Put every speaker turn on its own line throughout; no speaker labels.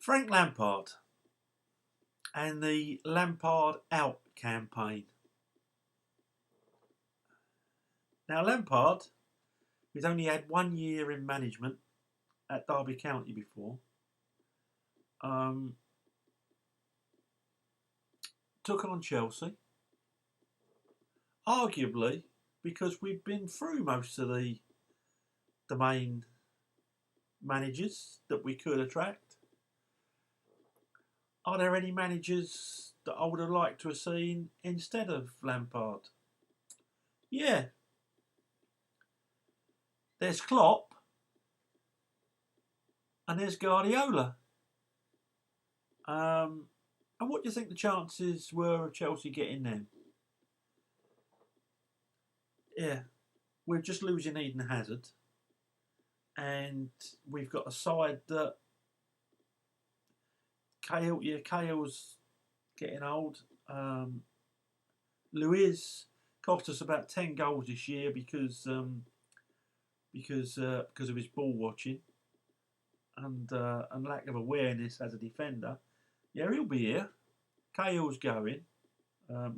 Frank Lampard and the Lampard Out campaign. Now Lampard, who's only had 1 year in management at Derby County before, took on Chelsea, arguably because we've been through most of the main managers that we could attract. Are there any managers that I would have liked to have seen instead of Lampard? Yeah. There's Klopp and there's Guardiola. And what do you think the chances were of Chelsea getting them? Yeah, we're just losing Eden Hazard. And we've got a side that Cale's getting old. Luiz cost us about 10 goals this year because of his ball watching and lack of awareness as a defender. Yeah, he'll be here. Cale's going.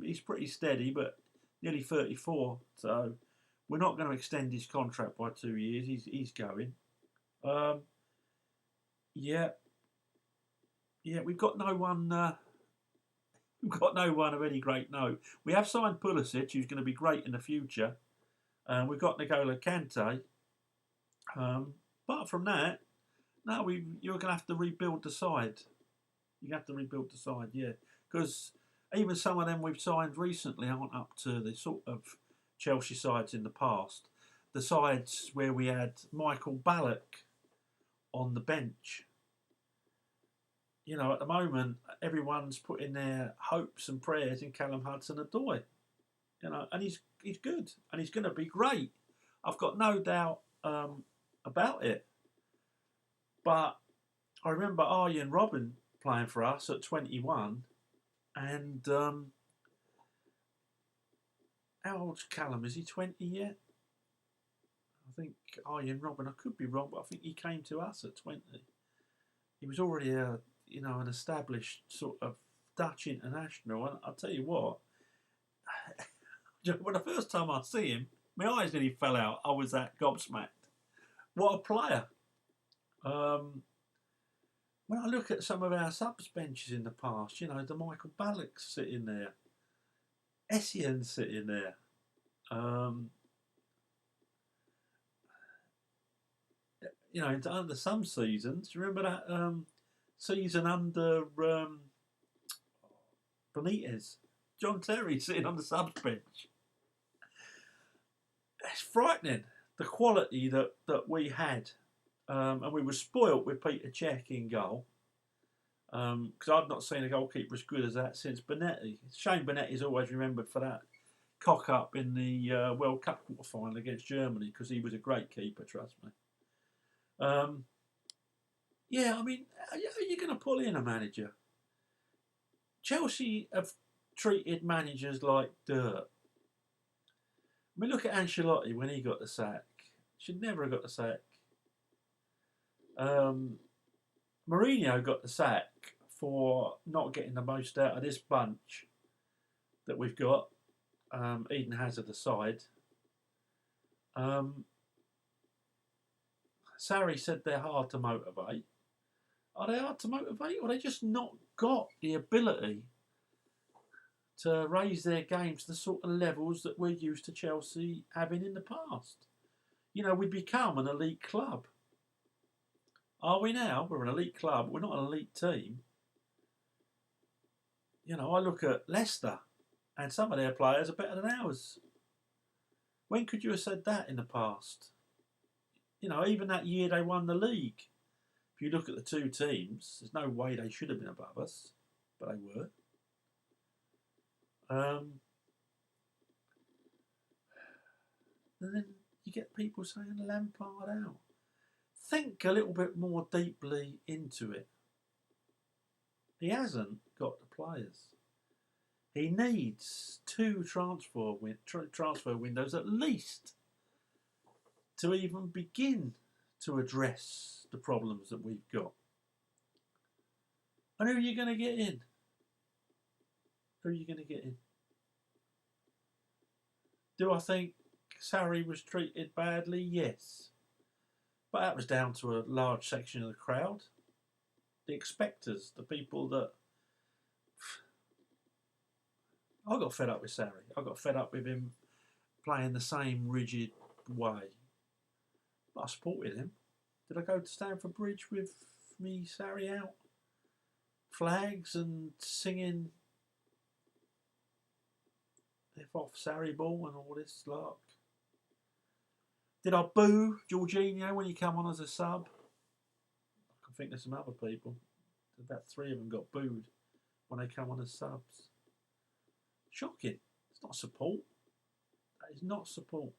He's pretty steady, but nearly 34, so we're not going to extend his contract by 2 years. He's going. Yeah, we've got no one. We've got no one of any great note. We have signed Pulisic, who's going to be great in the future. We've got N'Golo Kante. Apart from that, no, you're going to have to rebuild the side. You have to rebuild the side, yeah, because even some of them we've signed recently aren't up to the sort of Chelsea sides in the past. The sides where we had Michael Ballack on the bench. You know, at the moment, everyone's putting their hopes and prayers in Callum Hudson-Odoi. You know, and he's good and he's going to be great. I've got no doubt about it. But I remember Arjen Robben playing for us at 21, and how old's Callum? Is he 20 yet? I think Arjen Robben. I could be wrong, but I think he came to us at 20. He was already an established sort of Dutch international, and I'll tell you what. When the first time I see him, my eyes nearly fell out. I was that gobsmacked. What a player! When I look at some of our subs benches in the past, the Michael Ballacks sitting there, Essien sitting there. Under some seasons, do you remember that season under Benitez? John Terry sitting on the subs bench. It's frightening, the quality that we had. And we were spoilt with Peter Cech in goal. Because I've not seen a goalkeeper as good as that since Benetti. Shane Benetti's always remembered for that cock-up in the World Cup quarter-final against Germany, because he was a great keeper, trust me. Yeah, I mean, are you going to pull in a manager? Chelsea have treated managers like dirt. I mean, look at Ancelotti when he got the sack. Should never have got the sack. Mourinho got the sack for not getting the most out of this bunch that we've got. Eden Hazard aside. Sarri said they're hard to motivate. Are they hard to motivate, or they just not got the ability to raise their game to the sort of levels that we're used to Chelsea having in the past? We become an elite club. Are we now? We're an elite club. We're not an elite team. I look at Leicester, and some of their players are better than ours. When could you have said that in the past? Even that year they won the league. If you look at the two teams, there's no way they should have been above us, but they were. And then you get people saying Lampard out. Think a little bit more deeply into it. He hasn't got the players. He needs 2 transfer windows at least to even begin to address the problems that we've got. And who are you going to get in? Who are you going to get in? Do I think Sarri was treated badly? Yes. But that was down to a large section of the crowd. The expectors, the people that... I got fed up with Sarri. I got fed up with him playing the same rigid way. But I supported him. Did I go to Stamford Bridge with me Sarri out? Flags and singing F off Sarri ball and all this lark? Did I boo Jorginho when he came on as a sub? I can think there's some other people. About 3 of them got booed when they come on as subs. Shocking. It's not support. That is not support.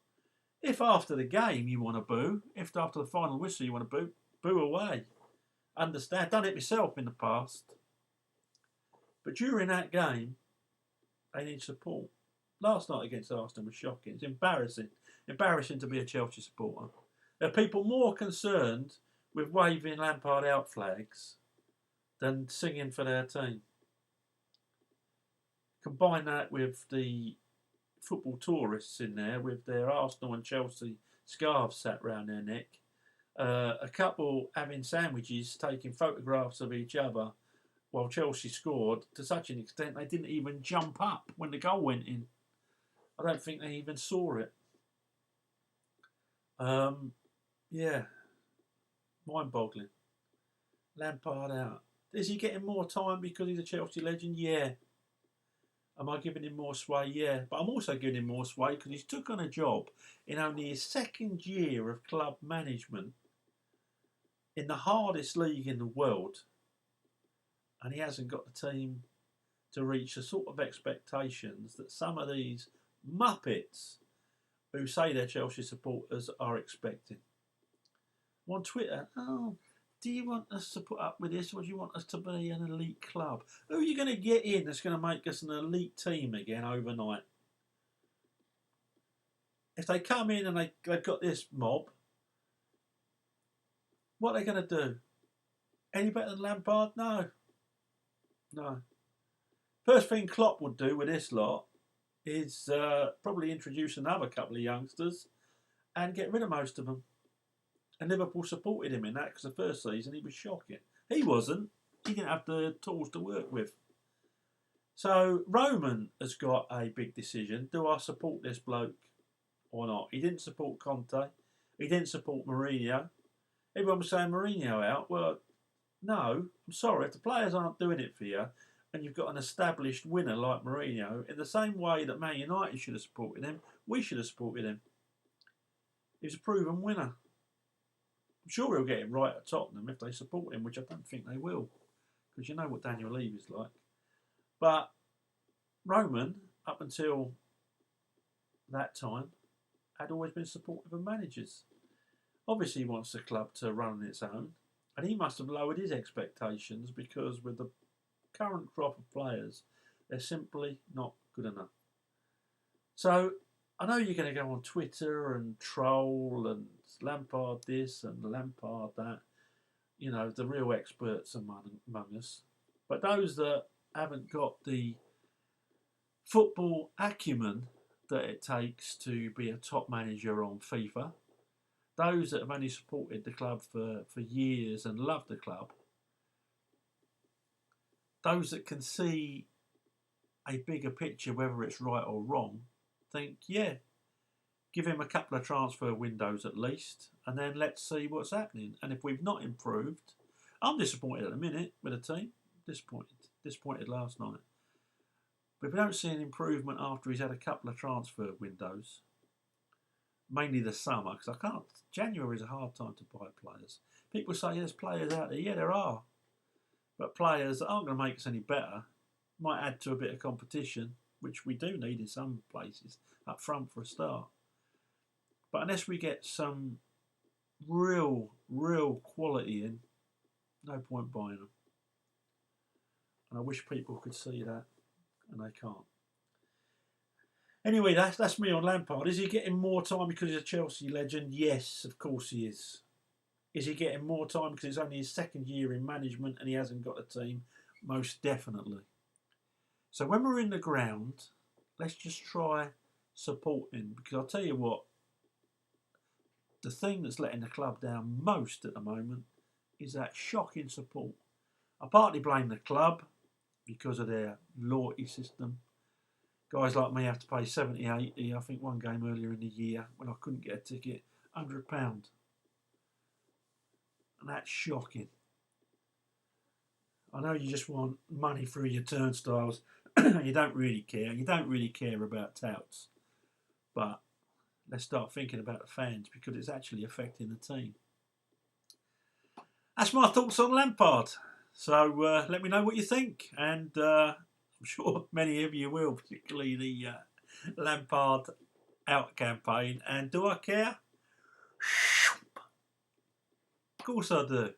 If after the game you want to boo, if after the final whistle you want to boo, boo away. Understand. Done it myself in the past. But during that game, they need support. Last night against Arsenal was shocking. It's embarrassing. Embarrassing to be a Chelsea supporter. There are people more concerned with waving Lampard out flags than singing for their team. Combine that with the football tourists in there with their Arsenal and Chelsea scarves sat round their neck. A couple having sandwiches, taking photographs of each other while Chelsea scored to such an extent they didn't even jump up when the goal went in. I don't think they even saw it. Yeah, mind-boggling. Lampard out. Is he getting more time because he's a Chelsea legend? Yeah. Am I giving him more sway? Yeah. But I'm also giving him more sway because he's took on a job in only his 2nd year of club management in the hardest league in the world. And he hasn't got the team to reach the sort of expectations that some of these muppets who say they're Chelsea supporters are expecting. On Twitter, oh, do you want us to put up with this or do you want us to be an elite club? Who are you going to get in that's going to make us an elite team again overnight? If they come in and they've got this mob, what are they going to do? Any better than Lampard? No. No. First thing Klopp would do with this lot is probably introduce another couple of youngsters and get rid of most of them. And Liverpool supported him in that because the first season he was shocking. He wasn't. He didn't have the tools to work with. So Roman has got a big decision. Do I support this bloke or not? He didn't support Conte. He didn't support Mourinho. Everyone was saying Mourinho out. Well, no, I'm sorry. If the players aren't doing it for you and you've got an established winner like Mourinho, in the same way that Man United should have supported him, we should have supported him. He's a proven winner. I'm sure he'll get it right at Tottenham if they support him, which I don't think they will, because you know what Daniel Levy is like. But Roman, up until that time, had always been supportive of managers. Obviously, he wants the club to run on its own, and he must have lowered his expectations because with the current crop of players, they're simply not good enough. So I know you're going to go on Twitter and troll and Lampard this and Lampard that, you know, the real experts among us. But those that haven't got the football acumen that it takes to be a top manager on FIFA, those that have only supported the club for years and love the club, those that can see a bigger picture, whether it's right or wrong, think, yeah, give him a couple of transfer windows at least, and then let's see what's happening. And if we've not improved, I'm disappointed at the minute with the team. Disappointed last night. But if we don't see an improvement after he's had a couple of transfer windows, mainly the summer, because January is a hard time to buy players. People say there's players out there. Yeah, there are. But players that aren't going to make us any better, might add to a bit of competition, which we do need in some places, up front for a start. But unless we get some real quality in, no point buying them. And I wish people could see that, and they can't. Anyway, that's me on Lampard. Is he getting more time because he's a Chelsea legend? Yes, of course he is. Is he getting more time because it's only his 2nd year in management and he hasn't got a team? most definitely. So when we're in the ground, let's just try supporting, because I'll tell you what, the thing that's letting the club down most at the moment is that shocking support. I partly blame the club because of their loyalty system. Guys like me have to pay 70, 80. I think one game earlier in the year when I couldn't get a ticket, £100. And that's shocking. I know you just want money through your turnstiles. You don't really care. You don't really care about touts. But let's start thinking about the fans, because it's actually affecting the team. That's my thoughts on Lampard. So let me know what you think. And I'm sure many of you will, particularly the Lampard Out campaign. And do I care? Of course I do.